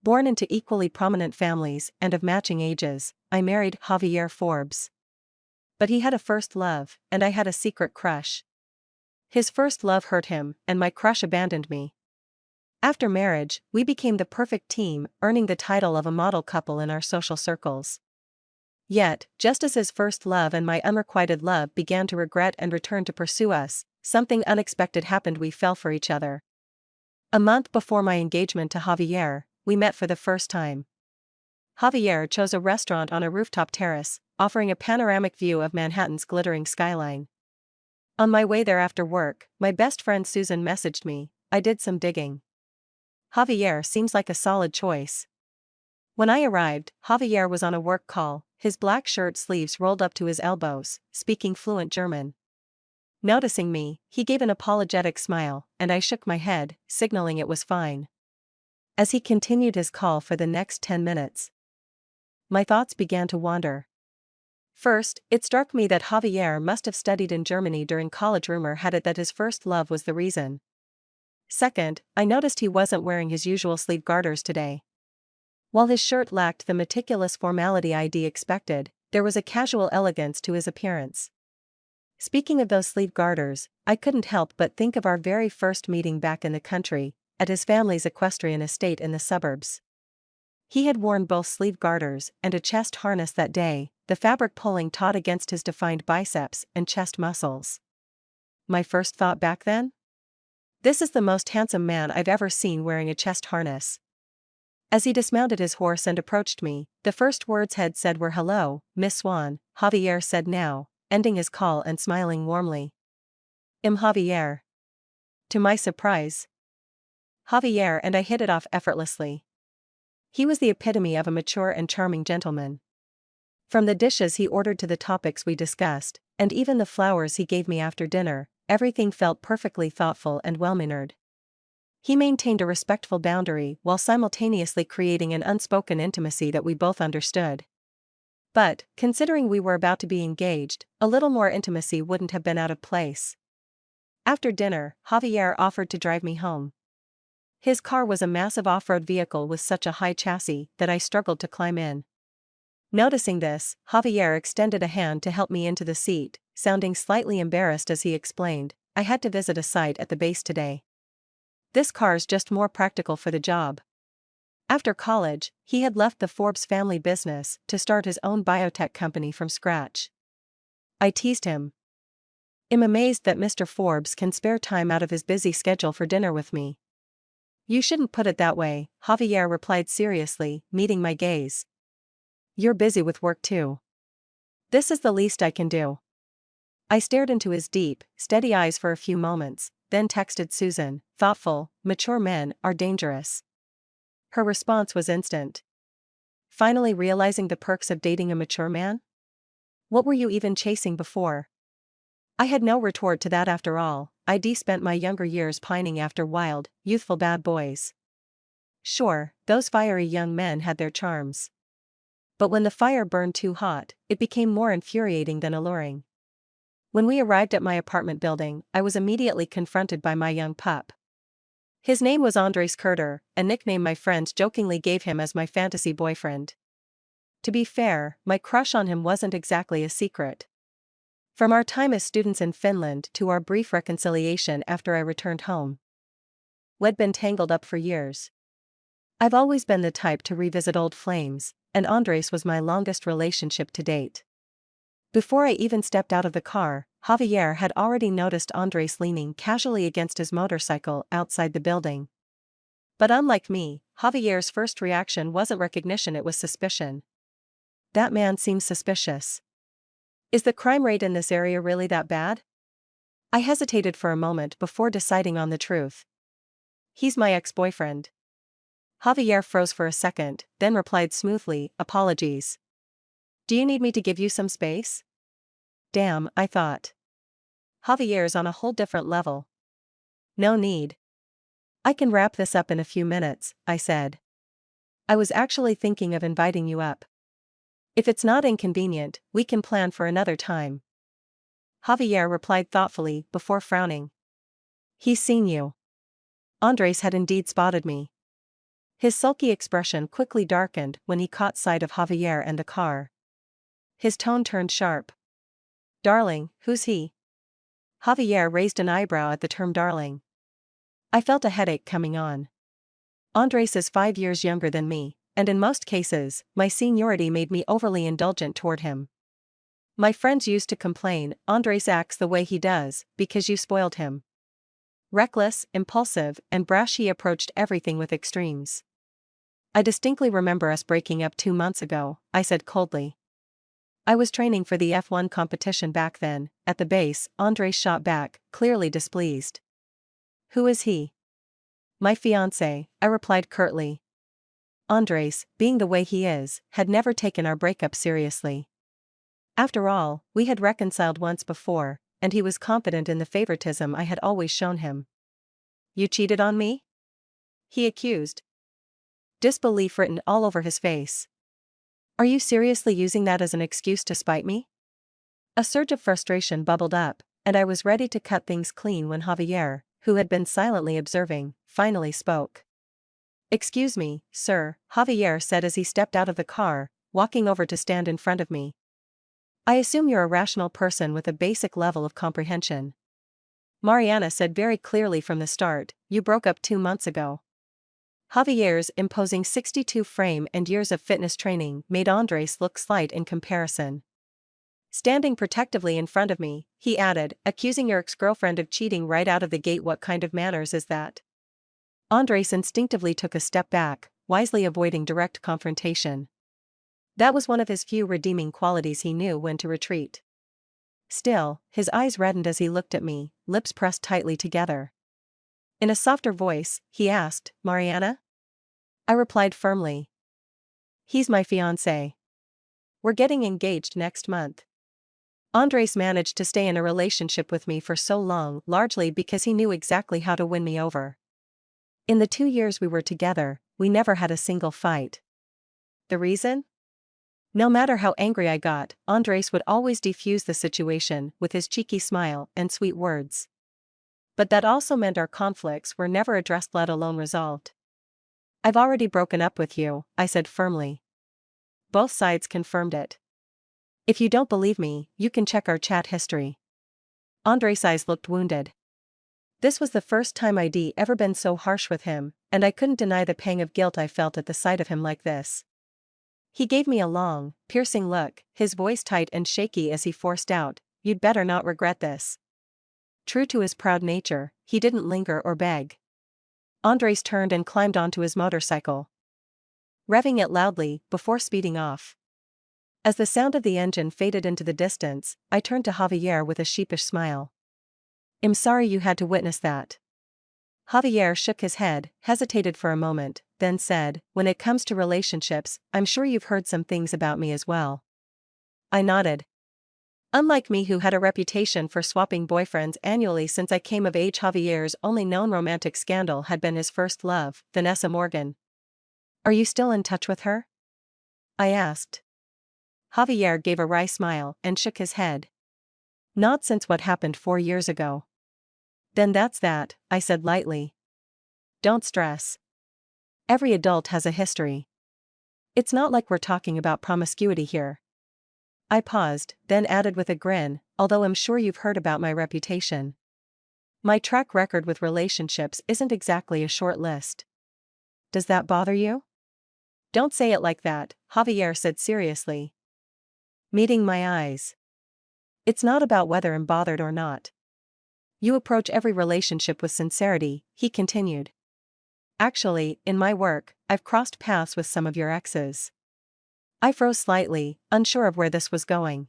Born into equally prominent families and of matching ages, I married Javier Forbes. But he had a first love, and I had a secret crush. His first love hurt him, and my crush abandoned me. After marriage, we became the perfect team, earning the title of a model couple in our social circles. Yet, just as his first love and my unrequited love began to regret and return to pursue us, something unexpected happened. We fell for each other. A month before my engagement to Javier, we met for the first time. Javier chose a restaurant on a rooftop terrace, offering a panoramic view of Manhattan's glittering skyline. On my way there after work, my best friend Susan messaged me. I did some digging. Javier seems like a solid choice. When I arrived, Javier was on a work call, his black shirt sleeves rolled up to his elbows, speaking fluent German. Noticing me, he gave an apologetic smile, and I shook my head, signaling it was fine. As he continued his call for the next 10 minutes, my thoughts began to wander. First, it struck me that Javier must have studied in Germany during college. Rumor had it that his first love was the reason. Second, I noticed he wasn't wearing his usual sleeve garters today. While his shirt lacked the meticulous formality I'd expected, there was a casual elegance to his appearance. Speaking of those sleeve garters, I couldn't help but think of our very first meeting back in the country, at his family's equestrian estate in the suburbs. He had worn both sleeve garters and a chest harness that day, the fabric pulling taut against his defined biceps and chest muscles. My first thought back then? This is the most handsome man I've ever seen wearing a chest harness. As he dismounted his horse and approached me, the first words he'd said were "Hello, Miss Swan," Javier said now, ending his call and smiling warmly. "I'm Javier." To my surprise, Javier and I hit it off effortlessly. He was the epitome of a mature and charming gentleman. From the dishes he ordered to the topics we discussed, and even the flowers he gave me after dinner, everything felt perfectly thoughtful and well-mannered. He maintained a respectful boundary while simultaneously creating an unspoken intimacy that we both understood. But, considering we were about to be engaged, a little more intimacy wouldn't have been out of place. After dinner, Javier offered to drive me home. His car was a massive off-road vehicle with such a high chassis that I struggled to climb in. Noticing this, Javier extended a hand to help me into the seat, sounding slightly embarrassed as he explained, "I had to visit a site at the base today. This car's just more practical for the job." After college, he had left the Forbes family business to start his own biotech company from scratch. I teased him. "I'm amazed that Mr. Forbes can spare time out of his busy schedule for dinner with me." "You shouldn't put it that way," Javier replied seriously, meeting my gaze. "You're busy with work too. This is the least I can do." I stared into his deep, steady eyes for a few moments, then texted Susan, "Thoughtful, mature men are dangerous." Her response was instant. "Finally realizing the perks of dating a mature man? What were you even chasing before?" I had no retort to that. After all, I'd spent my younger years pining after wild, youthful bad boys. Sure, those fiery young men had their charms. But when the fire burned too hot, it became more infuriating than alluring. When we arrived at my apartment building, I was immediately confronted by my young pup. His name was Andres Kurter, a nickname my friends jokingly gave him as my fantasy boyfriend. To be fair, my crush on him wasn't exactly a secret. From our time as students in Finland to our brief reconciliation after I returned home, we'd been tangled up for years. I've always been the type to revisit old flames, and Andres was my longest relationship to date. Before I even stepped out of the car, Javier had already noticed Andres leaning casually against his motorcycle outside the building. But unlike me, Javier's first reaction wasn't recognition, it was suspicion. "That man seems suspicious. Is the crime rate in this area really that bad?" I hesitated for a moment before deciding on the truth. "He's my ex-boyfriend." Javier froze for a second, then replied smoothly, "Apologies. Do you need me to give you some space?" Damn, I thought. Javier's on a whole different level. "No need. I can wrap this up in a few minutes," I said. "I was actually thinking of inviting you up. If it's not inconvenient, we can plan for another time." Javier replied thoughtfully before frowning. "He's seen you." Andres had indeed spotted me. His sulky expression quickly darkened when he caught sight of Javier and the car. His tone turned sharp. "Darling, who's he?" Javier raised an eyebrow at the term darling. I felt a headache coming on. Andres is 5 years younger than me, and in most cases, my seniority made me overly indulgent toward him. My friends used to complain, "Andres acts the way he does, because you spoiled him." Reckless, impulsive, and brash, he approached everything with extremes. "I distinctly remember us breaking up 2 months ago," I said coldly. "I was training for the F1 competition back then." At the base, Andres shot back, clearly displeased. "Who is he?" "My fiancé," I replied curtly. Andres, being the way he is, had never taken our breakup seriously. After all, we had reconciled once before, and he was confident in the favoritism I had always shown him. "You cheated on me?" he accused. Disbelief written all over his face. "Are you seriously using that as an excuse to spite me?" A surge of frustration bubbled up, and I was ready to cut things clean when Javier, who had been silently observing, finally spoke. "Excuse me, sir," Javier said as he stepped out of the car, walking over to stand in front of me. "I assume you're a rational person with a basic level of comprehension. Mariana said very clearly from the start, you broke up 2 months ago." Javier's imposing 62 frame and years of fitness training made Andres look slight in comparison. Standing protectively in front of me, he added, "Accusing your ex-girlfriend of cheating right out of the gate, what kind of manners is that?" Andres instinctively took a step back, wisely avoiding direct confrontation. That was one of his few redeeming qualities. He knew when to retreat. Still, his eyes reddened as he looked at me, lips pressed tightly together. In a softer voice, he asked, "Mariana?" I replied firmly. "He's my fiancé. We're getting engaged next month." Andres managed to stay in a relationship with me for so long largely because he knew exactly how to win me over. In the 2 years we were together, we never had a single fight. The reason? No matter how angry I got, Andres would always defuse the situation with his cheeky smile and sweet words. But that also meant our conflicts were never addressed, let alone resolved. "I've already broken up with you," I said firmly. Both sides confirmed it. "If you don't believe me, you can check our chat history." Andres' eyes looked wounded. This was the first time I'd ever been so harsh with him, and I couldn't deny the pang of guilt I felt at the sight of him like this. He gave me a long, piercing look, his voice tight and shaky as he forced out, "You'd better not regret this." True to his proud nature, he didn't linger or beg. Andres turned and climbed onto his motorcycle, revving it loudly before speeding off. As the sound of the engine faded into the distance, I turned to Javier with a sheepish smile. "I'm sorry you had to witness that." Javier shook his head, hesitated for a moment, then said, "When it comes to relationships, I'm sure you've heard some things about me as well." I nodded. Unlike me, who had a reputation for swapping boyfriends annually since I came of age, Javier's only known romantic scandal had been his first love, Vanessa Morgan. "Are you still in touch with her?" I asked. Javier gave a wry smile and shook his head. "Not since what happened 4 years ago." "Then that's that," I said lightly. "Don't stress. Every adult has a history. It's not like we're talking about promiscuity here." I paused, then added with a grin, "Although I'm sure you've heard about my reputation. My track record with relationships isn't exactly a short list." "Does that bother you?" "Don't say it like that," Javier said seriously, meeting my eyes. "It's not about whether I'm bothered or not. You approach every relationship with sincerity," he continued. "Actually, in my work, I've crossed paths with some of your exes." I froze slightly, unsure of where this was going.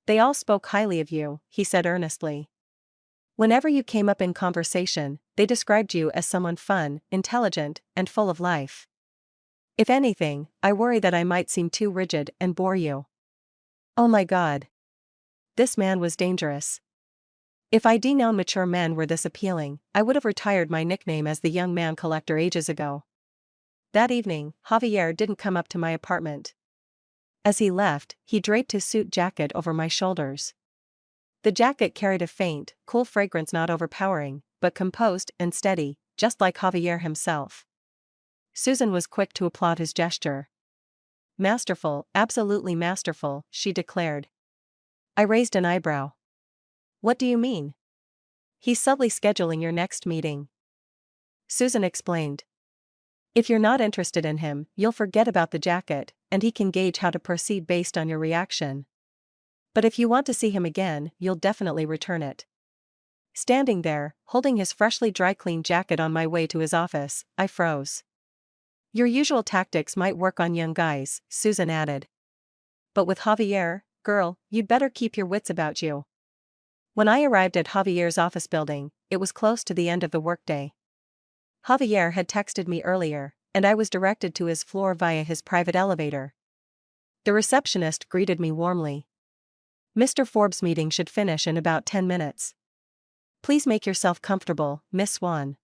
"They all spoke highly of you," he said earnestly. "Whenever you came up in conversation, they described you as someone fun, intelligent, and full of life. If anything, I worry that I might seem too rigid and bore you." Oh my God. This man was dangerous. If I'd known mature men were this appealing, I would have retired my nickname as the young man collector ages ago. That evening, Javier didn't come up to my apartment. As he left, he draped his suit jacket over my shoulders. The jacket carried a faint, cool fragrance, not overpowering, but composed and steady, just like Javier himself. Susan was quick to applaud his gesture. Masterful, absolutely masterful, she declared. I raised an eyebrow. What do you mean? He's subtly scheduling your next meeting. Susan explained. If you're not interested in him, you'll forget about the jacket, and he can gauge how to proceed based on your reaction. But if you want to see him again, you'll definitely return it. Standing there, holding his freshly dry-cleaned jacket on my way to his office, I froze. Your usual tactics might work on young guys, Susan added. But with Javier, girl, you'd better keep your wits about you. When I arrived at Javier's office building, it was close to the end of the workday. Javier had texted me earlier, and I was directed to his floor via his private elevator. The receptionist greeted me warmly. Mr. Forbes' meeting should finish in about 10 minutes. Please make yourself comfortable, Miss Swan.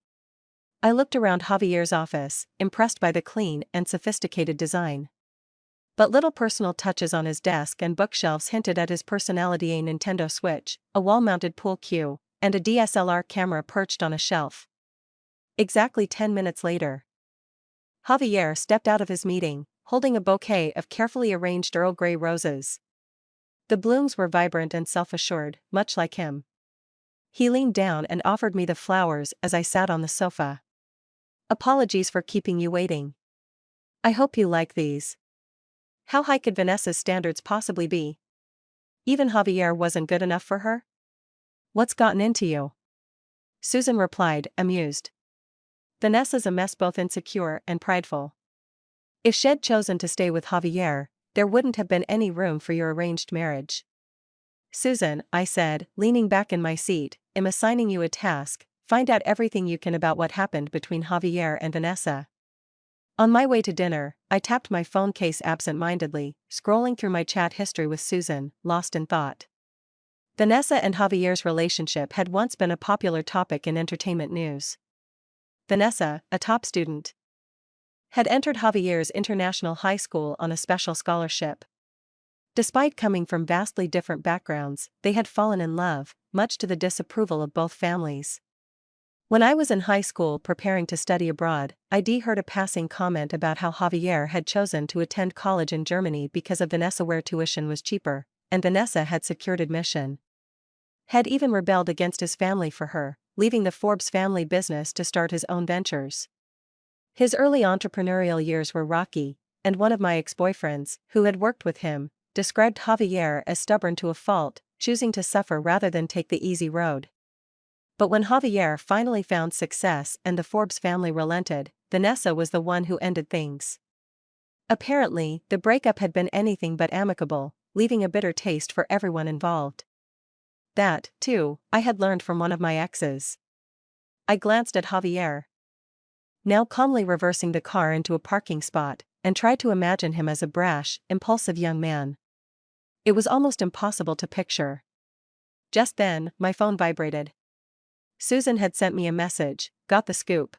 I looked around Javier's office, impressed by the clean and sophisticated design. But little personal touches on his desk and bookshelves hinted at his personality: a Nintendo Switch, a wall-mounted pool cue, and a DSLR camera perched on a shelf. Exactly 10 minutes later, Javier stepped out of his meeting, holding a bouquet of carefully arranged Earl Grey roses. The blooms were vibrant and self-assured, much like him. He leaned down and offered me the flowers as I sat on the sofa. Apologies for keeping you waiting. I hope you like these. How high could Vanessa's standards possibly be? Even Javier wasn't good enough for her? What's gotten into you? Susan replied, amused. Vanessa's a mess, both insecure and prideful. If she'd chosen to stay with Javier, there wouldn't have been any room for your arranged marriage. Susan, I said, leaning back in my seat, am assigning you a task: find out everything you can about what happened between Javier and Vanessa. On my way to dinner, I tapped my phone case absent-mindedly, scrolling through my chat history with Susan, lost in thought. Vanessa and Javier's relationship had once been a popular topic in entertainment news. Vanessa, a top student, had entered Javier's international high school on a special scholarship. Despite coming from vastly different backgrounds, they had fallen in love, much to the disapproval of both families. When I was in high school preparing to study abroad, I'd heard a passing comment about how Javier had chosen to attend college in Germany because of Vanessa, where tuition was cheaper, and Vanessa had secured admission. Had even rebelled against his family for her, leaving the Forbes family business to start his own ventures. His early entrepreneurial years were rocky, and one of my ex-boyfriends, who had worked with him, described Javier as stubborn to a fault, choosing to suffer rather than take the easy road. But when Javier finally found success and the Forbes family relented, Vanessa was the one who ended things. Apparently, the breakup had been anything but amicable, leaving a bitter taste for everyone involved. That, too, I had learned from one of my exes. I glanced at Javier, now calmly reversing the car into a parking spot, and tried to imagine him as a brash, impulsive young man. It was almost impossible to picture. Just then, my phone vibrated. Susan had sent me a message, got the scoop.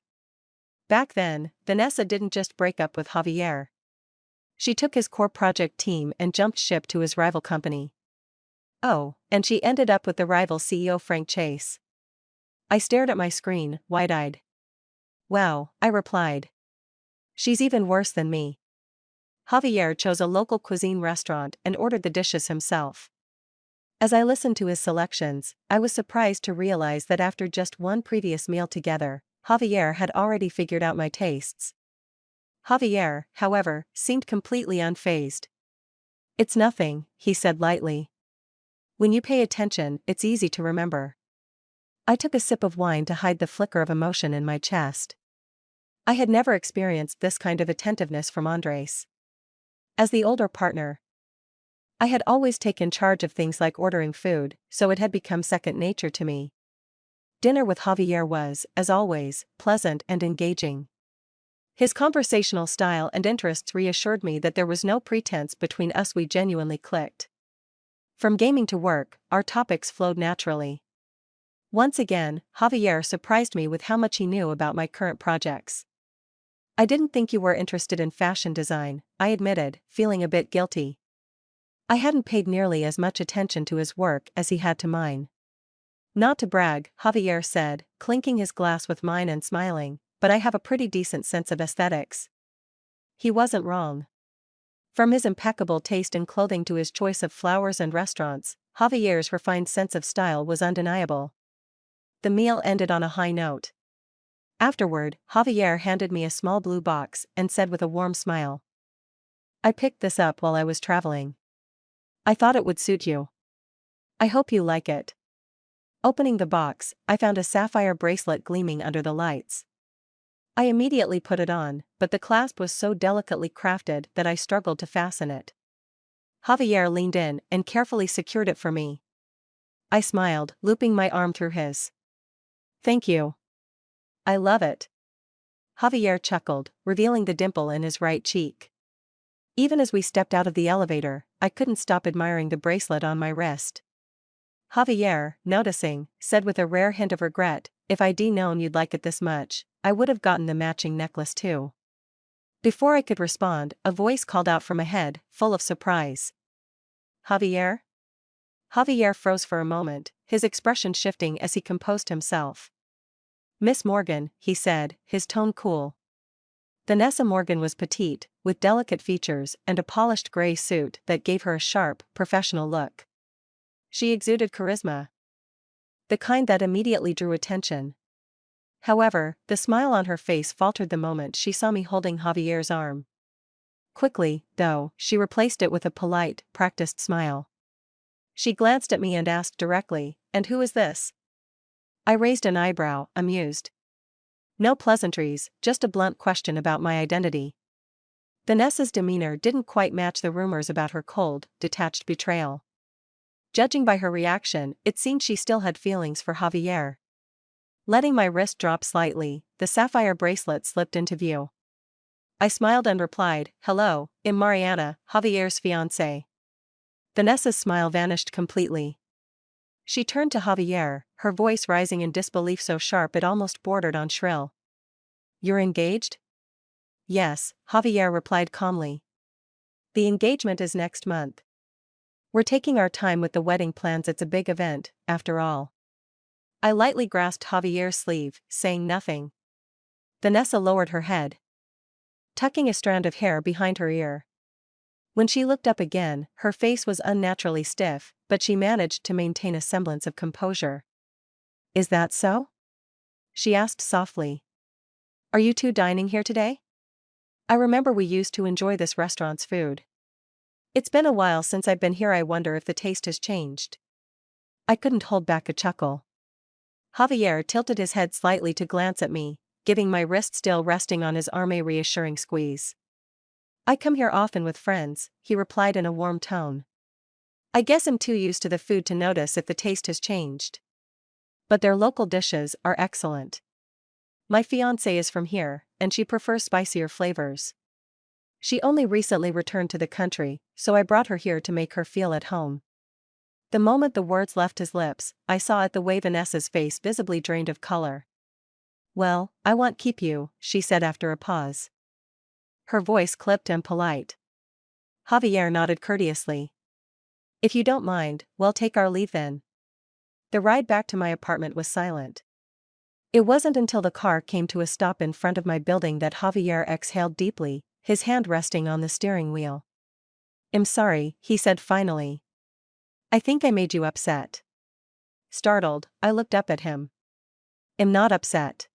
Back then, Vanessa didn't just break up with Javier. She took his core project team and jumped ship to his rival company. Oh, and she ended up with the rival CEO Frank Chase. I stared at my screen, wide-eyed. Wow, I replied. She's even worse than me. Javier chose a local cuisine restaurant and ordered the dishes himself. As I listened to his selections, I was surprised to realize that after just one previous meal together, Javier had already figured out my tastes. Javier, however, seemed completely unfazed. It's nothing, he said lightly. When you pay attention, it's easy to remember. I took a sip of wine to hide the flicker of emotion in my chest. I had never experienced this kind of attentiveness from Andres. As the older partner, I had always taken charge of things like ordering food, so it had become second nature to me. Dinner with Javier was, as always, pleasant and engaging. His conversational style and interests reassured me that there was no pretense between us. We genuinely clicked. From gaming to work, our topics flowed naturally. Once again, Javier surprised me with how much he knew about my current projects. I didn't think you were interested in fashion design, I admitted, feeling a bit guilty. I hadn't paid nearly as much attention to his work as he had to mine. Not to brag, Javier said, clinking his glass with mine and smiling, but I have a pretty decent sense of aesthetics. He wasn't wrong. From his impeccable taste in clothing to his choice of flowers and restaurants, Javier's refined sense of style was undeniable. The meal ended on a high note. Afterward, Javier handed me a small blue box and said with a warm smile, "I picked this up while I was traveling. I thought it would suit you. I hope you like it." Opening the box, I found a sapphire bracelet gleaming under the lights. I immediately put it on, but the clasp was so delicately crafted that I struggled to fasten it. Javier leaned in and carefully secured it for me. I smiled, looping my arm through his. "Thank you. I love it." Javier chuckled, revealing the dimple in his right cheek. Even as we stepped out of the elevator, I couldn't stop admiring the bracelet on my wrist. Javier, noticing, said with a rare hint of regret, "If I'd known you'd like it this much, I would have gotten the matching necklace too." Before I could respond, a voice called out from ahead, full of surprise. "Javier?" Javier froze for a moment, his expression shifting as he composed himself. "Miss Morgan," he said, his tone cool. Vanessa Morgan was petite, with delicate features and a polished gray suit that gave her a sharp, professional look. She exuded charisma. The kind that immediately drew attention. However, the smile on her face faltered the moment she saw me holding Javier's arm. Quickly, though, she replaced it with a polite, practiced smile. She glanced at me and asked directly, "And who is this?" I raised an eyebrow, amused. No pleasantries, just a blunt question about my identity. Vanessa's demeanor didn't quite match the rumors about her cold, detached betrayal. Judging by her reaction, it seemed she still had feelings for Javier. Letting my wrist drop slightly, the sapphire bracelet slipped into view. I smiled and replied, "Hello, I'm Mariana, Javier's fiancée." Vanessa's smile vanished completely. She turned to Javier, her voice rising in disbelief so sharp it almost bordered on shrill. "You're engaged?" "Yes," Javier replied calmly. "The engagement is next month. We're taking our time with the wedding plans, it's a big event, after all." I lightly grasped Javier's sleeve, saying nothing. Vanessa lowered her head, tucking a strand of hair behind her ear. When she looked up again, her face was unnaturally stiff, but she managed to maintain a semblance of composure. "Is that so?" she asked softly. "Are you two dining here today? I remember we used to enjoy this restaurant's food. It's been a while since I've been here. I wonder if the taste has changed." I couldn't hold back a chuckle. Javier tilted his head slightly to glance at me, giving my wrist still resting on his arm a reassuring squeeze. "I come here often with friends," he replied in a warm tone. "I guess I'm too used to the food to notice if the taste has changed. But their local dishes are excellent. My fiancée is from here, and she prefers spicier flavors. She only recently returned to the country, so I brought her here to make her feel at home." The moment the words left his lips, I saw at the way Vanessa's face visibly drained of color. "Well, I won't keep you," she said after a pause. Her voice clipped and polite. Javier nodded courteously. "If you don't mind, we'll take our leave then." The ride back to my apartment was silent. It wasn't until the car came to a stop in front of my building that Javier exhaled deeply, his hand resting on the steering wheel. "I'm sorry," he said finally. "I think I made you upset." Startled, I looked up at him. "I'm not upset."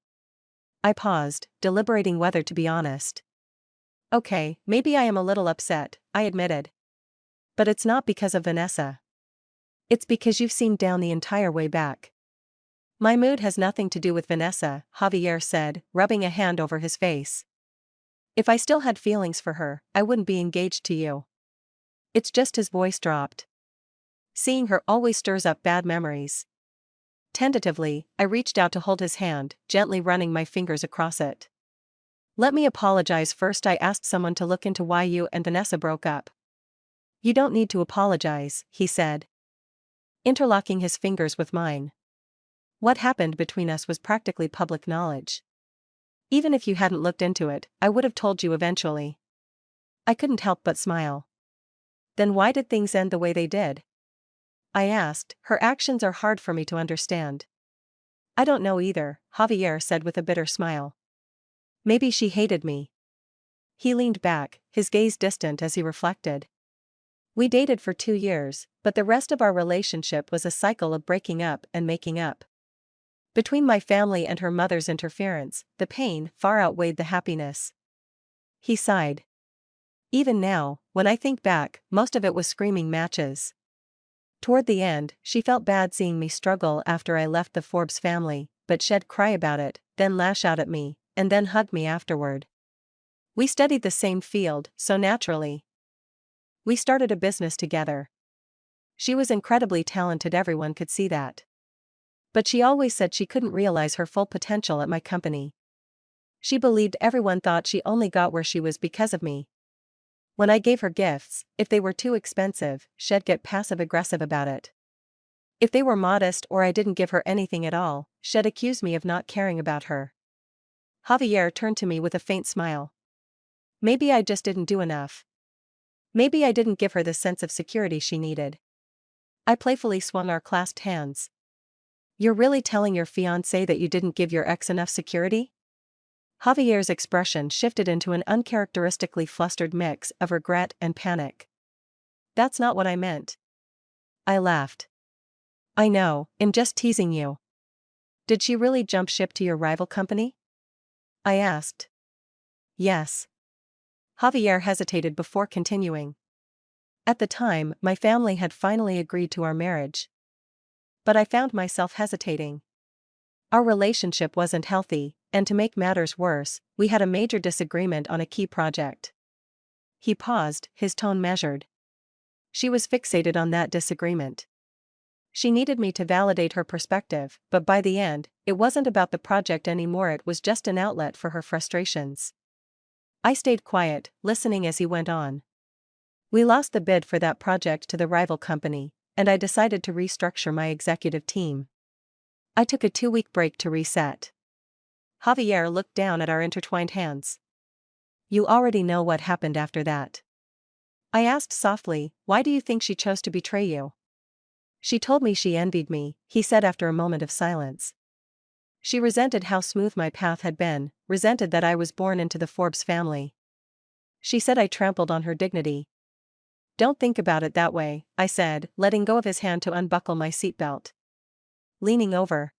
I paused, deliberating whether to be honest. "Okay, maybe I am a little upset," I admitted. "But it's not because of Vanessa. It's because you've seemed down the entire way back." "My mood has nothing to do with Vanessa," Javier said, rubbing a hand over his face. "If I still had feelings for her, I wouldn't be engaged to you." It's just his voice dropped. "Seeing her always stirs up bad memories." Tentatively, I reached out to hold his hand, gently running my fingers across it. "Let me apologize first. I asked someone to look into why you and Vanessa broke up." "You don't need to apologize," he said, interlocking his fingers with mine. "What happened between us was practically public knowledge. Even if you hadn't looked into it, I would have told you eventually." I couldn't help but smile. "Then why did things end the way they did?" I asked. Her actions are hard for me to understand. "I don't know either," Javier said with a bitter smile. Maybe she hated me. He leaned back, his gaze distant as he reflected. We dated for 2 years, but the rest of our relationship was a cycle of breaking up and making up. Between my family and her mother's interference, the pain far outweighed the happiness. He sighed. Even now, when I think back, most of it was screaming matches. Toward the end, she felt bad seeing me struggle after I left the Forbes family, but she'd cry about it, then lash out at me, and then hug me afterward. We studied the same field, so naturally. We started a business together. She was incredibly talented, everyone could see that. But she always said she couldn't realize her full potential at my company. She believed everyone thought she only got where she was because of me. When I gave her gifts, if they were too expensive, she'd get passive-aggressive about it. If they were modest or I didn't give her anything at all, she'd accuse me of not caring about her. Javier turned to me with a faint smile. Maybe I just didn't do enough. Maybe I didn't give her the sense of security she needed. I playfully swung our clasped hands. You're really telling your fiancé that you didn't give your ex enough security? Javier's expression shifted into an uncharacteristically flustered mix of regret and panic. That's not what I meant. I laughed. I know, I'm just teasing you. Did she really jump ship to your rival company? I asked. Yes. Javier hesitated before continuing. At the time, my family had finally agreed to our marriage. But I found myself hesitating. Our relationship wasn't healthy, and to make matters worse, we had a major disagreement on a key project. He paused, his tone measured. She was fixated on that disagreement. She needed me to validate her perspective, but by the end, it wasn't about the project anymore, it was just an outlet for her frustrations. I stayed quiet, listening as he went on. We lost the bid for that project to the rival company, and I decided to restructure my executive team. I took a 2-week break to reset. Javier looked down at our intertwined hands. You already know what happened after that. I asked softly, why do you think she chose to betray you? She told me she envied me, he said after a moment of silence. She resented how smooth my path had been, resented that I was born into the Forbes family. She said I trampled on her dignity. Don't think about it that way, I said, letting go of his hand to unbuckle my seatbelt. Leaning over,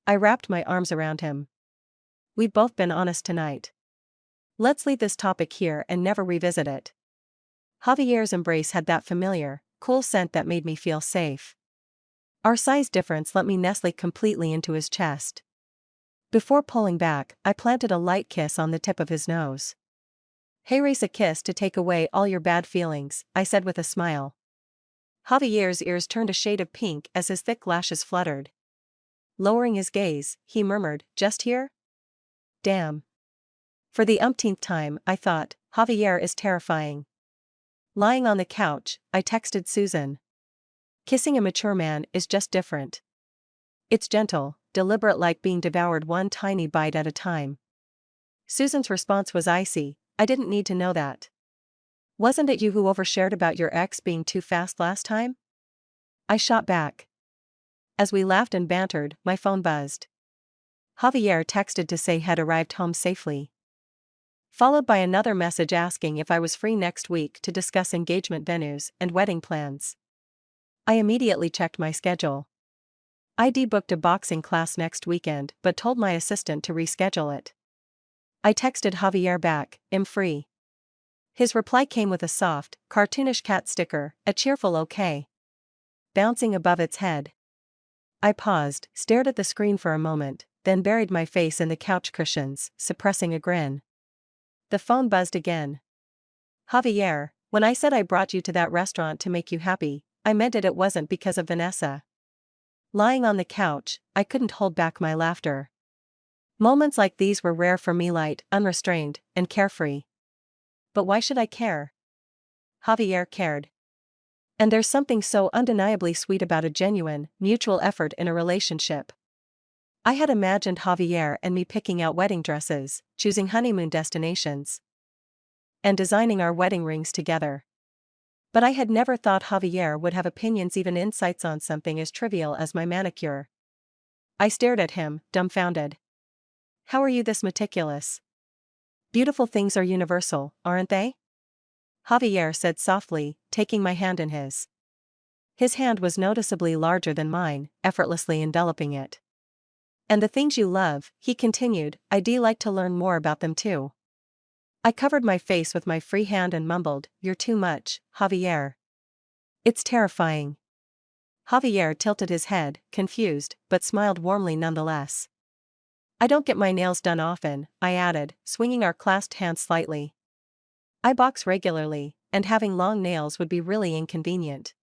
I wrapped my arms around him. We've both been honest tonight. Let's leave this topic here and never revisit it. Javier's embrace had that familiar, cool scent that made me feel safe. Our size difference let me nestle completely into his chest. Before pulling back, I planted a light kiss on the tip of his nose. Hey, race a kiss to take away all your bad feelings, I said with a smile. Javier's ears turned a shade of pink as his thick lashes fluttered. Lowering his gaze, he murmured, just here? Damn. For the umpteenth time, I thought, Javier is terrifying. Lying on the couch, I texted Susan. Kissing a mature man is just different. It's gentle, deliberate, like being devoured one tiny bite at a time. Susan's response was icy, I didn't need to know that. Wasn't it you who overshared about your ex being too fast last time? I shot back. As we laughed and bantered, my phone buzzed. Javier texted to say had arrived home safely. Followed by another message asking if I was free next week to discuss engagement venues and wedding plans. I immediately checked my schedule. I booked a boxing class next weekend but told my assistant to reschedule it. I texted Javier back, I'm free. His reply came with a soft, cartoonish cat sticker, a cheerful okay. Bouncing above its head. I paused, stared at the screen for a moment, then buried my face in the couch cushions, suppressing a grin. The phone buzzed again. Javier, when I said I brought you to that restaurant to make you happy, I meant it wasn't because of Vanessa. Lying on the couch, I couldn't hold back my laughter. Moments like these were rare for me, light, unrestrained, and carefree. But why should I care? Javier cared. And there's something so undeniably sweet about a genuine, mutual effort in a relationship. I had imagined Javier and me picking out wedding dresses, choosing honeymoon destinations, and designing our wedding rings together. But I had never thought Javier would have opinions, even insights on something as trivial as my manicure. I stared at him, dumbfounded. How are you this meticulous? Beautiful things are universal, aren't they? Javier said softly, taking my hand in his. His hand was noticeably larger than mine, effortlessly enveloping it. And the things you love, he continued, I'd like to learn more about them too. I covered my face with my free hand and mumbled, You're too much, Javier. It's terrifying. Javier tilted his head, confused, but smiled warmly nonetheless. I don't get my nails done often, I added, swinging our clasped hands slightly. I box regularly, and having long nails would be really inconvenient.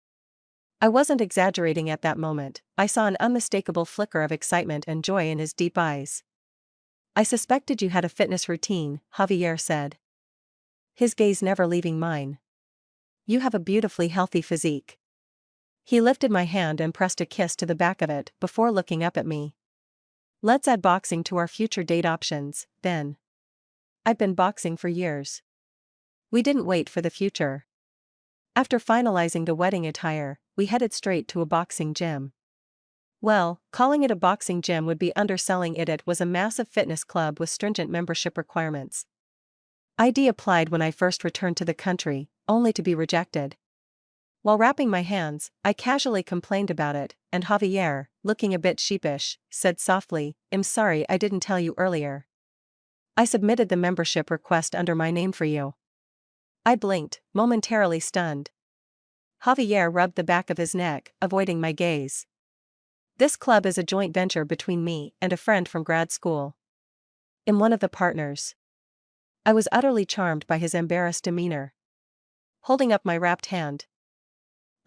I wasn't exaggerating at that moment. I saw an unmistakable flicker of excitement and joy in his deep eyes. I suspected you had a fitness routine, Javier said, his gaze never leaving mine. You have a beautifully healthy physique. He lifted my hand and pressed a kiss to the back of it before looking up at me. Let's add boxing to our future date options, then. I've been boxing for years. We didn't wait for the future. After finalizing the wedding attire, we headed straight to a boxing gym. Well, calling it a boxing gym would be underselling it. It was a massive fitness club with stringent membership requirements. ID applied when I first returned to the country, only to be rejected. While wrapping my hands, I casually complained about it, and Javier, looking a bit sheepish, said softly, I'm sorry I didn't tell you earlier. I submitted the membership request under my name for you. I blinked, momentarily stunned. Javier rubbed the back of his neck, avoiding my gaze. This club is a joint venture between me and a friend from grad school. I'm one of the partners. I was utterly charmed by his embarrassed demeanor. Holding up my wrapped hand,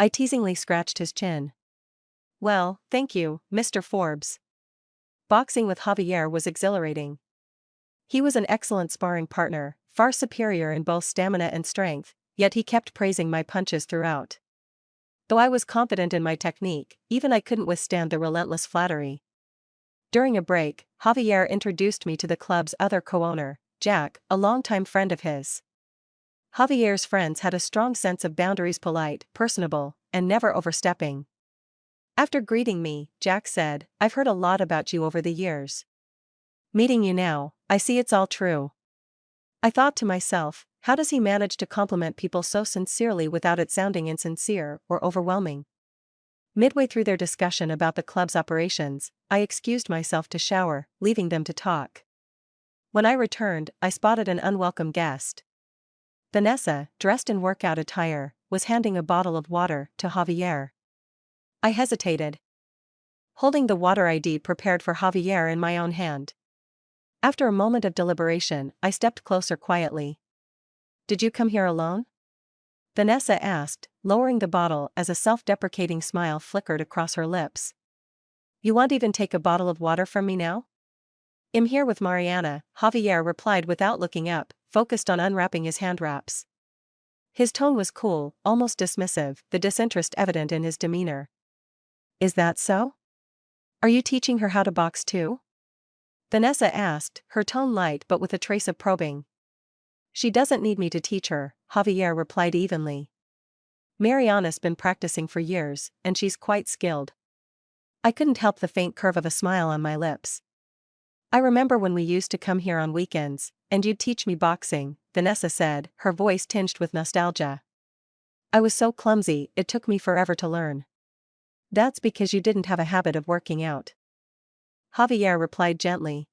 I teasingly scratched his chin. Well, thank you, Mr. Forbes. Boxing with Javier was exhilarating. He was an excellent sparring partner, far superior in both stamina and strength, yet he kept praising my punches throughout. Though I was confident in my technique, even I couldn't withstand the relentless flattery. During a break, Javier introduced me to the club's other co-owner, Jack, a longtime friend of his. Javier's friends had a strong sense of boundaries, polite, personable, and never overstepping. After greeting me, Jack said, I've heard a lot about you over the years. Meeting you now, I see it's all true. I thought to myself, how does he manage to compliment people so sincerely without it sounding insincere or overwhelming? Midway through their discussion about the club's operations, I excused myself to shower, leaving them to talk. When I returned, I spotted an unwelcome guest. Vanessa, dressed in workout attire, was handing a bottle of water to Javier. I hesitated, holding the water ID prepared for Javier in my own hand. After a moment of deliberation, I stepped closer quietly. Did you come here alone? Vanessa asked, lowering the bottle as a self-deprecating smile flickered across her lips. You won't even take a bottle of water from me now? I'm here with Mariana, Javier replied without looking up, focused on unwrapping his hand wraps. His tone was cool, almost dismissive, the disinterest evident in his demeanor. Is that so? Are you teaching her how to box too? Vanessa asked, her tone light but with a trace of probing. She doesn't need me to teach her, Javier replied evenly. Mariana's been practicing for years, and she's quite skilled. I couldn't help the faint curve of a smile on my lips. I remember when we used to come here on weekends, and you'd teach me boxing, Vanessa said, her voice tinged with nostalgia. I was so clumsy, it took me forever to learn. That's because you didn't have a habit of working out. Javier replied gently.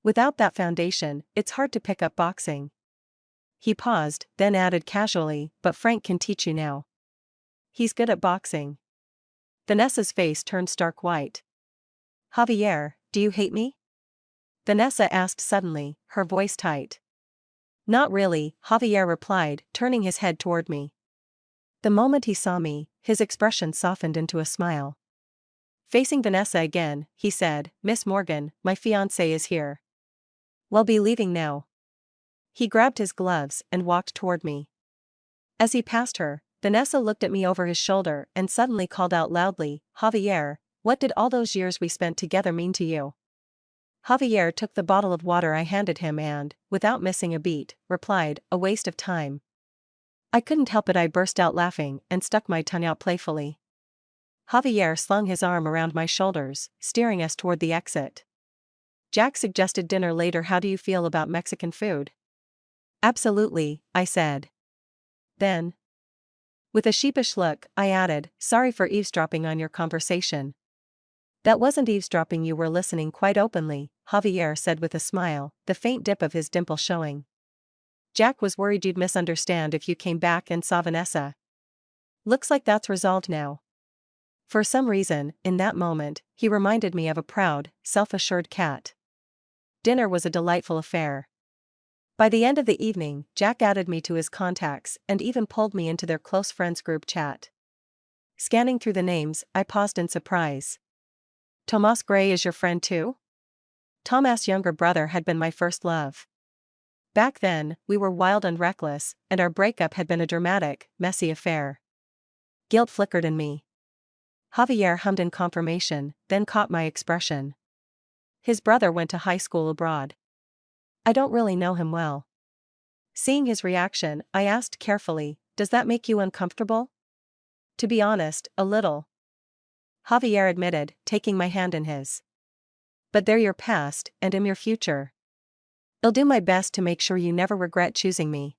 Without that foundation, it's hard to pick up boxing. He paused, then added casually, but Frank can teach you now. He's good at boxing. Vanessa's face turned stark white. Javier, do you hate me? Vanessa asked suddenly, her voice tight. Not really, Javier replied, turning his head toward me. The moment he saw me, his expression softened into a smile. Facing Vanessa again, he said, Miss Morgan, my fiancé is here. We'll be leaving now. He grabbed his gloves and walked toward me. As he passed her, Vanessa looked at me over his shoulder and suddenly called out loudly, Javier, what did all those years we spent together mean to you? Javier took the bottle of water I handed him and, without missing a beat, replied, a waste of time. I couldn't help it, I burst out laughing and stuck my tongue out playfully. Javier slung his arm around my shoulders, steering us toward the exit. Jack suggested dinner later. How do you feel about Mexican food? Absolutely, I said. Then, with a sheepish look, I added, sorry for eavesdropping on your conversation. That wasn't eavesdropping, you were listening quite openly, Javier said with a smile, the faint dip of his dimple showing. Jack was worried you'd misunderstand if you came back and saw Vanessa. Looks like that's resolved now. For some reason, in that moment, he reminded me of a proud, self-assured cat. Dinner was a delightful affair. By the end of the evening, Jack added me to his contacts and even pulled me into their close friends group chat. Scanning through the names, I paused in surprise. Tomas Gray is your friend too? Tomas' younger brother had been my first love. Back then, we were wild and reckless, and our breakup had been a dramatic, messy affair. Guilt flickered in me. Javier hummed in confirmation, then caught my expression. His brother went to high school abroad. I don't really know him well. Seeing his reaction, I asked carefully, does that make you uncomfortable? To be honest, a little. Javier admitted, taking my hand in his. But they're your past, and I'm your future. I'll do my best to make sure you never regret choosing me.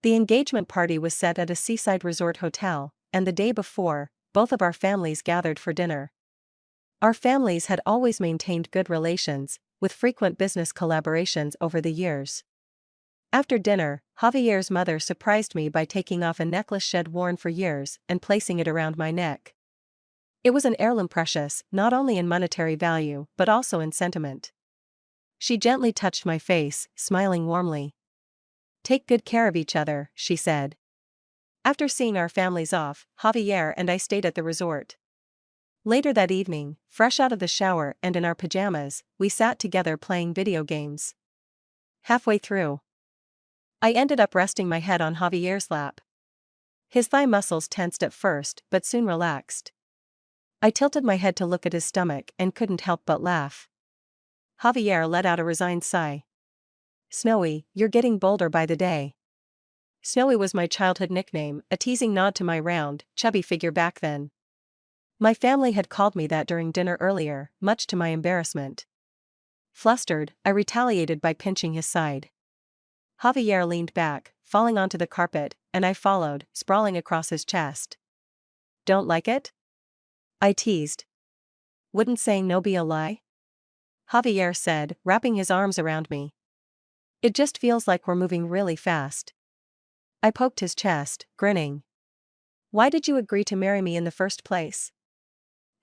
The engagement party was set at a seaside resort hotel, and the day before, both of our families gathered for dinner. Our families had always maintained good relations, with frequent business collaborations over the years. After dinner, Javier's mother surprised me by taking off a necklace she'd worn for years and placing it around my neck. It was an heirloom, precious, not only in monetary value but also in sentiment. She gently touched my face, smiling warmly. Take good care of each other, she said. After seeing our families off, Javier and I stayed at the resort. Later that evening, fresh out of the shower and in our pajamas, we sat together playing video games. Halfway through, I ended up resting my head on Javier's lap. His thigh muscles tensed at first but soon relaxed. I tilted my head to look at his stomach and couldn't help but laugh. Javier let out a resigned sigh. Snowy, you're getting bolder by the day. Snowy was my childhood nickname, a teasing nod to my round, chubby figure back then. My family had called me that during dinner earlier, much to my embarrassment. Flustered, I retaliated by pinching his side. Javier leaned back, falling onto the carpet, and I followed, sprawling across his chest. Don't like it? I teased. Wouldn't saying no be a lie? Javier said, wrapping his arms around me. It just feels like we're moving really fast. I poked his chest, grinning. Why did you agree to marry me in the first place?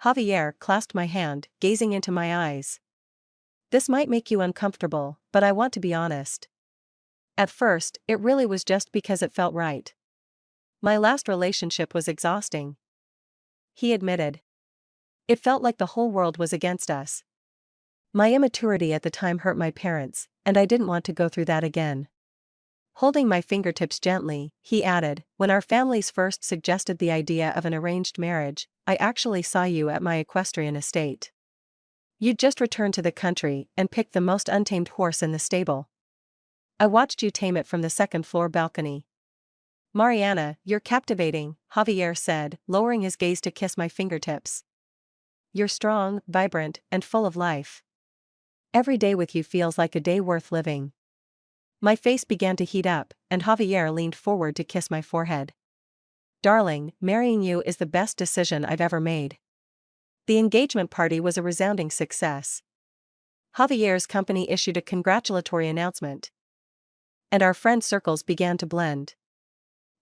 Javier clasped my hand, gazing into my eyes. This might make you uncomfortable, but I want to be honest. At first, it really was just because it felt right. My last relationship was exhausting. He admitted. It felt like the whole world was against us. My immaturity at the time hurt my parents, and I didn't want to go through that again. Holding my fingertips gently, he added, when our families first suggested the idea of an arranged marriage, I actually saw you at my equestrian estate. You'd just returned to the country and picked the most untamed horse in the stable. I watched you tame it from the second-floor balcony. Mariana, you're captivating, Javier said, lowering his gaze to kiss my fingertips. You're strong, vibrant, and full of life. Every day with you feels like a day worth living. My face began to heat up, and Javier leaned forward to kiss my forehead. Darling, marrying you is the best decision I've ever made. The engagement party was a resounding success. Javier's company issued a congratulatory announcement. And our friend circles began to blend.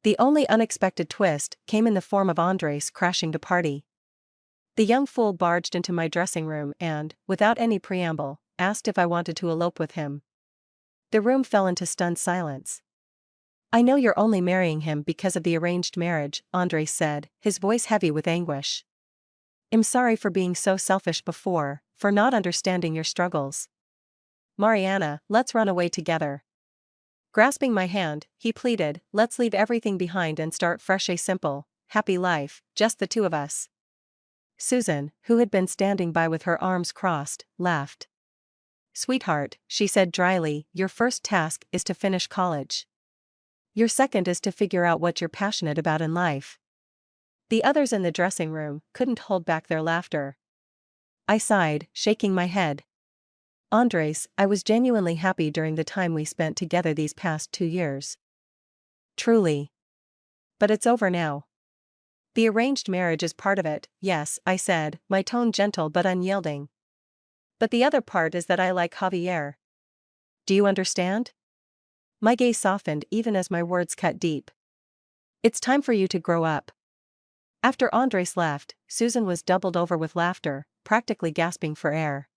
The only unexpected twist came in the form of Andres crashing the party. The young fool barged into my dressing room and, without any preamble, asked if I wanted to elope with him. The room fell into stunned silence. I know you're only marrying him because of the arranged marriage, Andres said, his voice heavy with anguish. I'm sorry for being so selfish before, for not understanding your struggles. Mariana, let's run away together. Grasping my hand, he pleaded, let's leave everything behind and start fresh, a simple, happy life, just the two of us. Susan, who had been standing by with her arms crossed, laughed. Sweetheart, she said dryly, your first task is to finish college. Your second is to figure out what you're passionate about in life. The others in the dressing room couldn't hold back their laughter. I sighed, shaking my head. Andres, I was genuinely happy during the time we spent together these past 2 years. Truly. But it's over now. The arranged marriage is part of it, yes, I said, my tone gentle but unyielding. But the other part is that I like Javier. Do you understand? My gaze softened even as my words cut deep. It's time for you to grow up. After Andres left, Susan was doubled over with laughter, practically gasping for air.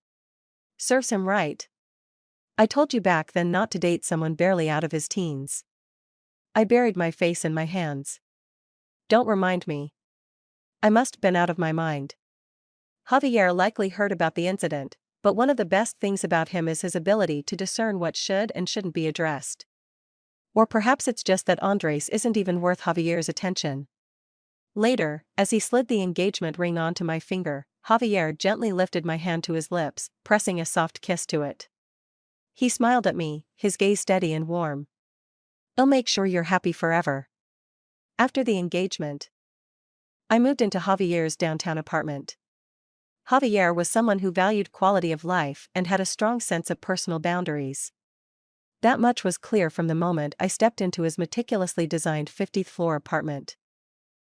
Serves him right. I told you back then not to date someone barely out of his teens. I buried my face in my hands. Don't remind me. I must been out of my mind. Javier likely heard about the incident, but one of the best things about him is his ability to discern what should and shouldn't be addressed. Or perhaps it's just that Andres isn't even worth Javier's attention. Later, as he slid the engagement ring onto my finger, Javier gently lifted my hand to his lips, pressing a soft kiss to it. He smiled at me, his gaze steady and warm. I'll make sure you're happy forever. After the engagement, I moved into Javier's downtown apartment. Javier was someone who valued quality of life and had a strong sense of personal boundaries. That much was clear from the moment I stepped into his meticulously designed 50th floor apartment.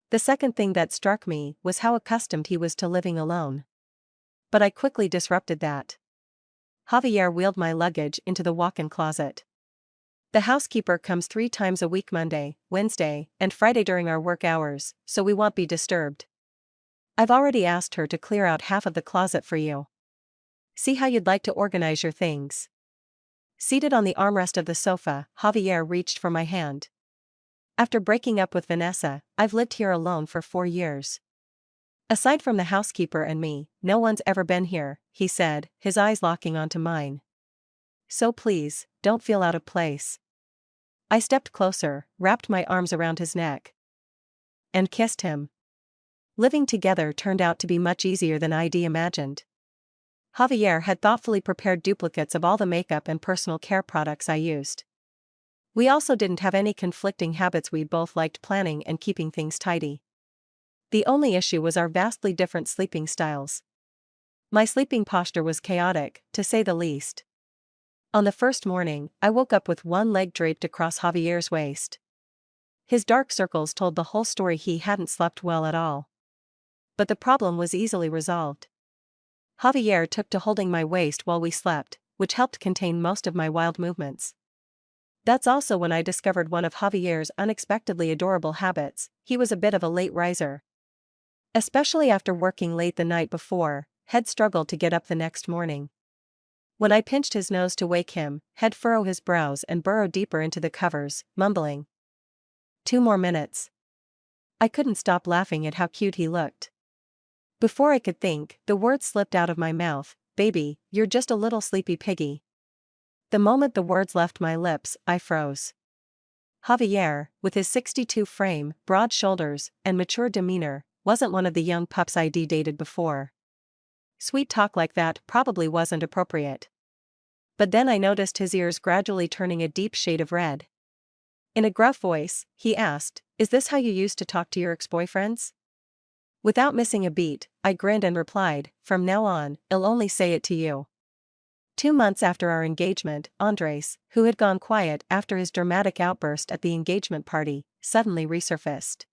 The second thing that struck me was how accustomed he was to living alone. But I quickly disrupted that. Javier wheeled my luggage into the walk-in closet. The housekeeper comes 3 times a week, Monday, Wednesday, and Friday during our work hours, so we won't be disturbed. I've already asked her to clear out half of the closet for you. See how you'd like to organize your things. Seated on the armrest of the sofa, Javier reached for my hand. After breaking up with Vanessa, I've lived here alone for 4 years. Aside from the housekeeper and me, no one's ever been here, he said, his eyes locking onto mine. So please, don't feel out of place. I stepped closer, wrapped my arms around his neck, and kissed him. Living together turned out to be much easier than I'd imagined. Javier had thoughtfully prepared duplicates of all the makeup and personal care products I used. We also didn't have any conflicting habits. We both liked planning and keeping things tidy. The only issue was our vastly different sleeping styles. My sleeping posture was chaotic, to say the least. On the first morning, I woke up with one leg draped across Javier's waist. His dark circles told the whole story. He hadn't slept well at all. But the problem was easily resolved. Javier took to holding my waist while we slept, which helped contain most of my wild movements. That's also when I discovered one of Javier's unexpectedly adorable habits. He was a bit of a late riser. Especially after working late the night before, he'd struggled to get up the next morning. When I pinched his nose to wake him, he'd furrow his brows and burrow deeper into the covers, mumbling, 2 more minutes. I couldn't stop laughing at how cute he looked. Before I could think, the words slipped out of my mouth, baby, you're just a little sleepy piggy. The moment the words left my lips, I froze. Javier, with his 6'2" frame, broad shoulders, and mature demeanor, wasn't one of the young pups I'd dated before. Sweet talk like that probably wasn't appropriate. But then I noticed his ears gradually turning a deep shade of red. In a gruff voice, he asked, "Is this how you used to talk to your ex-boyfriends?" Without missing a beat, I grinned and replied, "From now on, I'll only say it to you." 2 months after our engagement, Andres, who had gone quiet after his dramatic outburst at the engagement party, suddenly resurfaced.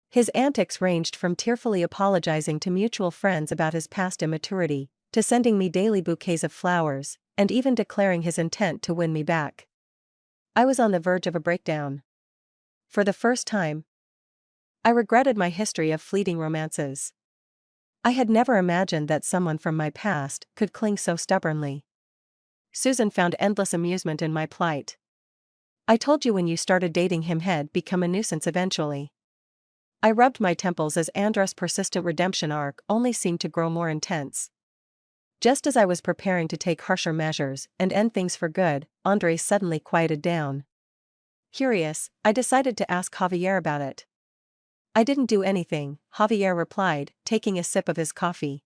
His antics ranged from tearfully apologizing to mutual friends about his past immaturity, to sending me daily bouquets of flowers, and even declaring his intent to win me back. I was on the verge of a breakdown. For the first time, I regretted my history of fleeting romances. I had never imagined that someone from my past could cling so stubbornly. Susan found endless amusement in my plight. I told you when you started dating him he'd become a nuisance eventually. I rubbed my temples as Andres' persistent redemption arc only seemed to grow more intense. Just as I was preparing to take harsher measures and end things for good, Andres suddenly quieted down. Curious, I decided to ask Javier about it. I didn't do anything, Javier replied, taking a sip of his coffee.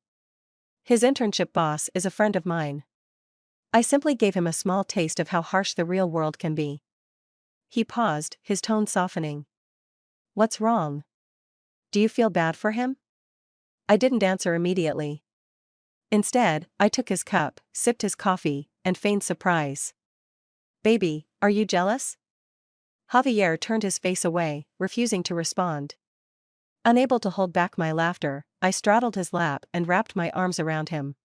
His internship boss is a friend of mine. I simply gave him a small taste of how harsh the real world can be. He paused, his tone softening. What's wrong? Do you feel bad for him? I didn't answer immediately. Instead, I took his cup, sipped his coffee, and feigned surprise. "Baby, are you jealous?" Javier turned his face away, refusing to respond. Unable to hold back my laughter, I straddled his lap and wrapped my arms around him,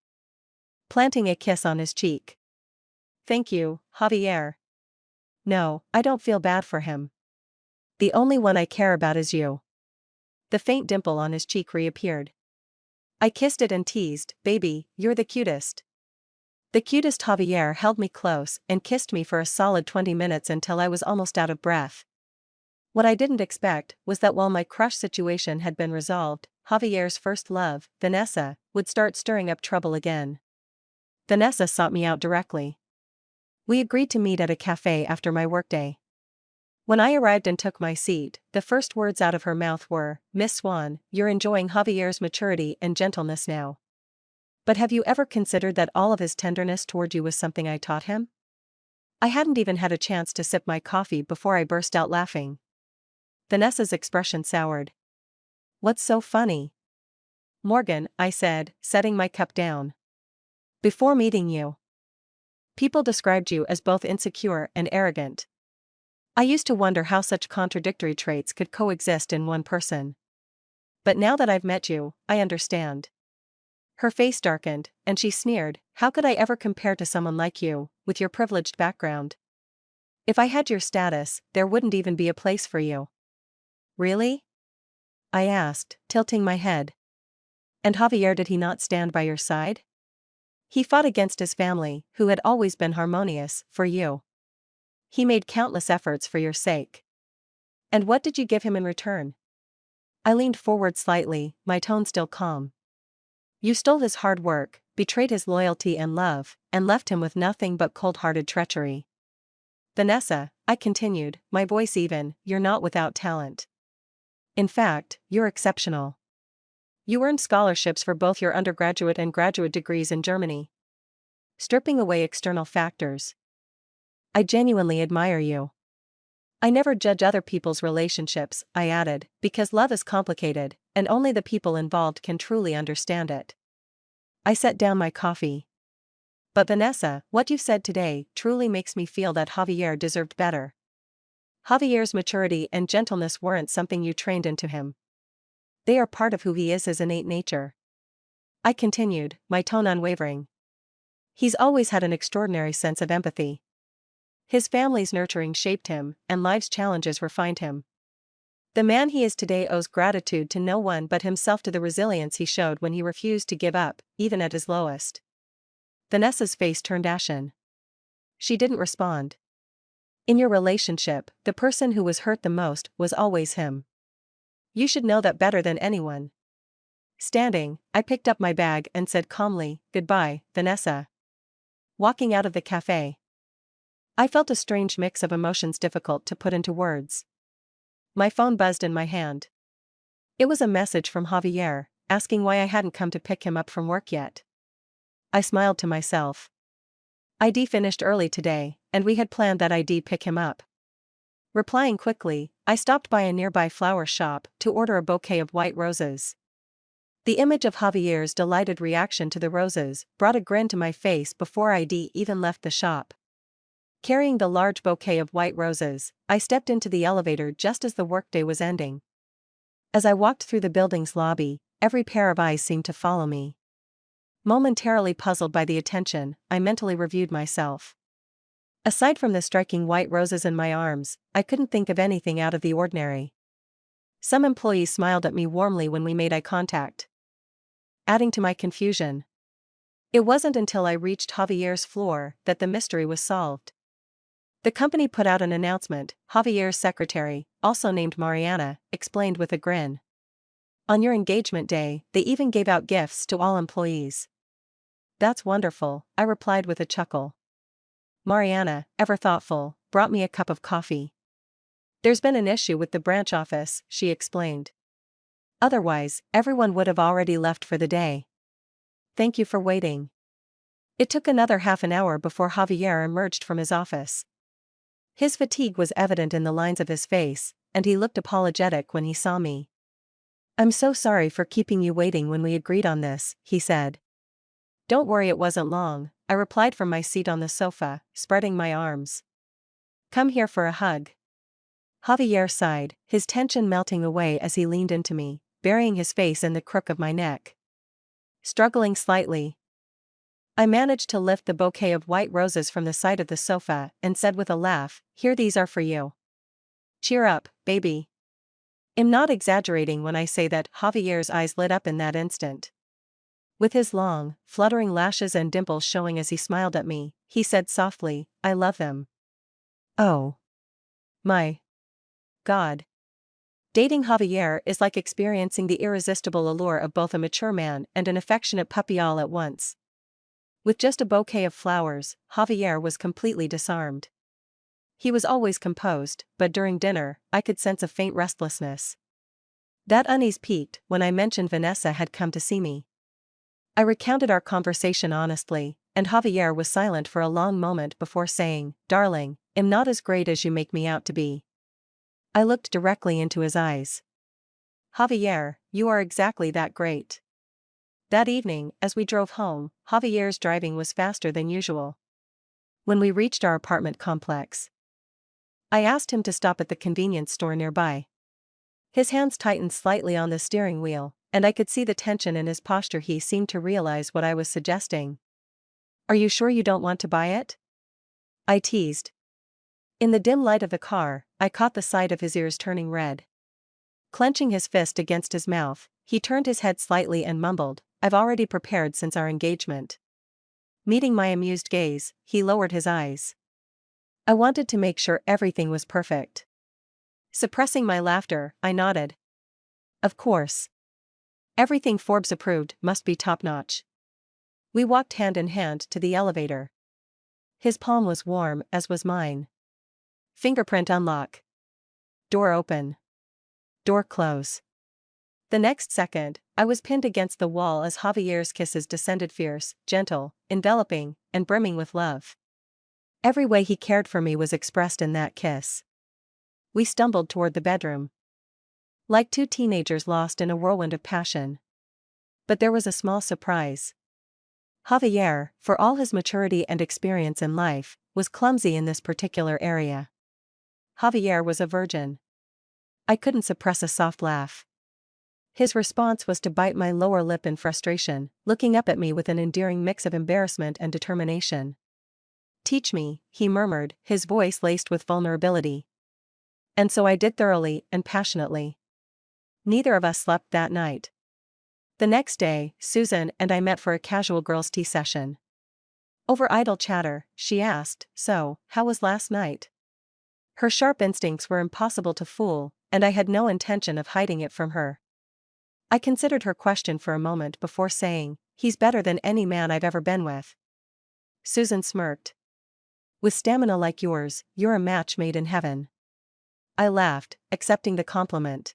planting a kiss on his cheek. "Thank you, Javier. No, I don't feel bad for him. The only one I care about is you." The faint dimple on his cheek reappeared. I kissed it and teased, "Baby, you're the cutest." The cutest. Javier held me close and kissed me for a solid 20 minutes until I was almost out of breath. What I didn't expect was that while my crush situation had been resolved, Javier's first love, Vanessa, would start stirring up trouble again. Vanessa sought me out directly. We agreed to meet at a cafe after my workday. When I arrived and took my seat, the first words out of her mouth were, "Miss Swan, you're enjoying Javier's maturity and gentleness now. But have you ever considered that all of his tenderness toward you was something I taught him?" I hadn't even had a chance to sip my coffee before I burst out laughing. Vanessa's expression soured. "What's so funny?" "Morgan," I said, setting my cup down. "Before meeting you, people described you as both insecure and arrogant. I used to wonder how such contradictory traits could coexist in one person. But now that I've met you, I understand." Her face darkened, and she sneered, "How could I ever compare to someone like you, with your privileged background? If I had your status, there wouldn't even be a place for you." "Really?" I asked, tilting my head. "And Javier, did he not stand by your side? He fought against his family, who had always been harmonious, for you. He made countless efforts for your sake. And what did you give him in return?" I leaned forward slightly, my tone still calm. "You stole his hard work, betrayed his loyalty and love, and left him with nothing but cold-hearted treachery. Vanessa," I continued, my voice even, "you're not without talent. In fact, you're exceptional. You earned scholarships for both your undergraduate and graduate degrees in Germany. Stripping away external factors, I genuinely admire you. I never judge other people's relationships," I added, "because love is complicated, and only the people involved can truly understand it." I set down my coffee. "But Vanessa, what you've said today truly makes me feel that Javier deserved better. Javier's maturity and gentleness weren't something you trained into him. They are part of who he is, his innate nature." I continued, my tone unwavering. "He's always had an extraordinary sense of empathy. His family's nurturing shaped him, and life's challenges refined him. The man he is today owes gratitude to no one but himself, to the resilience he showed when he refused to give up, even at his lowest." Vanessa's face turned ashen. She didn't respond. "In your relationship, the person who was hurt the most was always him. You should know that better than anyone." Standing, I picked up my bag and said calmly, "Goodbye, Vanessa." Walking out of the cafe, I felt a strange mix of emotions difficult to put into words. My phone buzzed in my hand. It was a message from Javier, asking why I hadn't come to pick him up from work yet. I smiled to myself. "ID finished early today, and we had planned that I'd pick him up." Replying quickly, I stopped by a nearby flower shop to order a bouquet of white roses. The image of Javier's delighted reaction to the roses brought a grin to my face before ID even left the shop. Carrying the large bouquet of white roses, I stepped into the elevator just as the workday was ending. As I walked through the building's lobby, every pair of eyes seemed to follow me. Momentarily puzzled by the attention, I mentally reviewed myself. Aside from the striking white roses in my arms, I couldn't think of anything out of the ordinary. Some employees smiled at me warmly when we made eye contact, adding to my confusion. It wasn't until I reached Javier's floor that the mystery was solved. The company put out an announcement. Javier's secretary, also named Mariana, explained with a grin. "On your engagement day, they even gave out gifts to all employees." "That's wonderful," I replied with a chuckle. Mariana, ever thoughtful, brought me a cup of coffee. "There's been an issue with the branch office," she explained. "Otherwise, everyone would have already left for the day. Thank you for waiting." It took another half an hour before Javier emerged from his office. His fatigue was evident in the lines of his face, and he looked apologetic when he saw me. "I'm so sorry for keeping you waiting when we agreed on this," he said. Don't worry, it wasn't long, I replied from my seat on the sofa, spreading my arms. Come here for a hug. Javier sighed, his tension melting away as he leaned into me, burying his face in the crook of my neck. Struggling slightly, I managed to lift the bouquet of white roses from the side of the sofa and said with a laugh, "Here, these are for you. Cheer up, baby." I'm not exaggerating when I say that Javier's eyes lit up in that instant. With his long, fluttering lashes and dimples showing as he smiled at me, he said softly, "I love them." Oh my God. Dating Javier is like experiencing the irresistible allure of both a mature man and an affectionate puppy all at once. With just a bouquet of flowers, Javier was completely disarmed. He was always composed, but during dinner, I could sense a faint restlessness. That unease peaked when I mentioned Vanessa had come to see me. I recounted our conversation honestly, and Javier was silent for a long moment before saying, "Darling, I'm not as great as you make me out to be." I looked directly into his eyes. "Javier, you are exactly that great." That evening, as we drove home, Javier's driving was faster than usual. When we reached our apartment complex, I asked him to stop at the convenience store nearby. His hands tightened slightly on the steering wheel, and I could see the tension in his posture. He seemed to realize what I was suggesting. "Are you sure you don't want to buy it?" I teased. In the dim light of the car, I caught the side of his ears turning red. Clenching his fist against his mouth, he turned his head slightly and mumbled, "I've already prepared since our engagement." Meeting my amused gaze, he lowered his eyes. I wanted to make sure everything was perfect. Suppressing my laughter, I nodded. Of course. Everything Forbes approved must be top-notch. We walked hand in hand to the elevator. His palm was warm, as was mine. Fingerprint unlock. Door open. Door close. The next second, I was pinned against the wall as Javier's kisses descended fierce, gentle, enveloping, and brimming with love. Every way he cared for me was expressed in that kiss. We stumbled toward the bedroom, like two teenagers lost in a whirlwind of passion. But there was a small surprise. Javier, for all his maturity and experience in life, was clumsy in this particular area. Javier was a virgin. I couldn't suppress a soft laugh. His response was to bite my lower lip in frustration, looking up at me with an endearing mix of embarrassment and determination. "Teach me," he murmured, his voice laced with vulnerability. And so I did, thoroughly and passionately. Neither of us slept that night. The next day, Susan and I met for a casual girls' tea session. Over idle chatter, she asked, "So, how was last night?" Her sharp instincts were impossible to fool, and I had no intention of hiding it from her. I considered her question for a moment before saying, "He's better than any man I've ever been with." Susan smirked. "With stamina like yours, you're a match made in heaven." I laughed, accepting the compliment.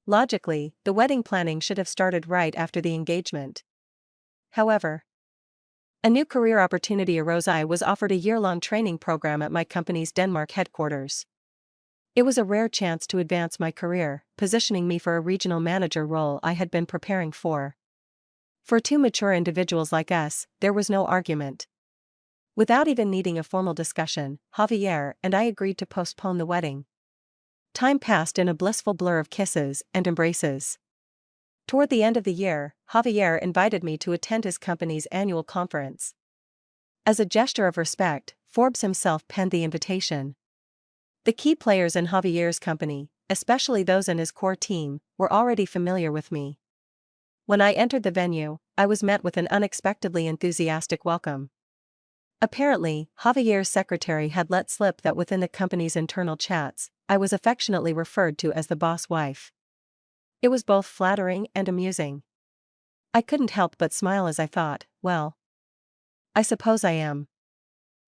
Logically, the wedding planning should have started right after the engagement. However, a new career opportunity arose. I was offered a year-long training program at my company's Denmark headquarters. It was a rare chance to advance my career, positioning me for a regional manager role I had been preparing for. For two mature individuals like us, there was no argument. Without even needing a formal discussion, Javier and I agreed to postpone the wedding. Time passed in a blissful blur of kisses and embraces. Toward the end of the year, Javier invited me to attend his company's annual conference. As a gesture of respect, Forbes himself penned the invitation. The key players in Javier's company, especially those in his core team, were already familiar with me. When I entered the venue, I was met with an unexpectedly enthusiastic welcome. Apparently, Javier's secretary had let slip that within the company's internal chats, I was affectionately referred to as the boss wife. It was both flattering and amusing. I couldn't help but smile as I thought, well, I suppose I am.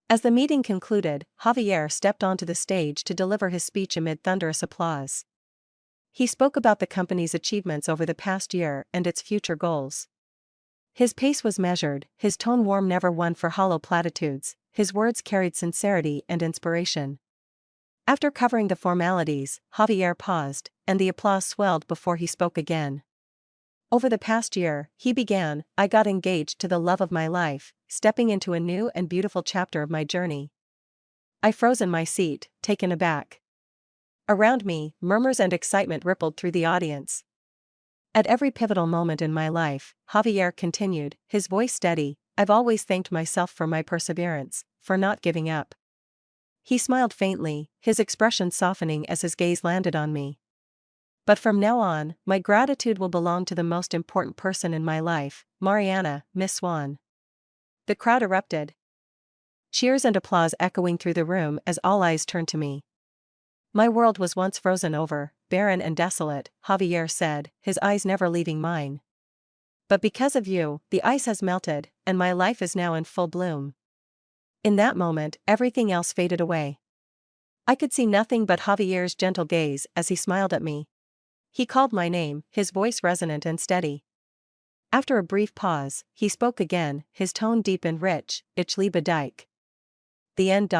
As the meeting concluded, Javier stepped onto the stage to deliver his speech amid thunderous applause. He spoke about the company's achievements over the past year and its future goals. His pace was measured, his tone warm, never one for hollow platitudes, his words carried sincerity and inspiration. After covering the formalities, Javier paused, and the applause swelled before he spoke again. Over the past year, he began, I got engaged to the love of my life, stepping into a new and beautiful chapter of my journey. I froze in my seat, taken aback. Around me, murmurs and excitement rippled through the audience. At every pivotal moment in my life, Javier continued, his voice steady, I've always thanked myself for my perseverance, for not giving up. He smiled faintly, his expression softening as his gaze landed on me. But from now on, my gratitude will belong to the most important person in my life, Mariana, Miss Swan. The crowd erupted. Cheers and applause echoing through the room as all eyes turned to me. My world was once frozen over, barren and desolate, Javier said, his eyes never leaving mine. But because of you, the ice has melted, and my life is now in full bloom. In that moment, everything else faded away. I could see nothing but Javier's gentle gaze as he smiled at me. He called my name, his voice resonant and steady. After a brief pause, he spoke again, his tone deep and rich, Ich liebe dich. The end.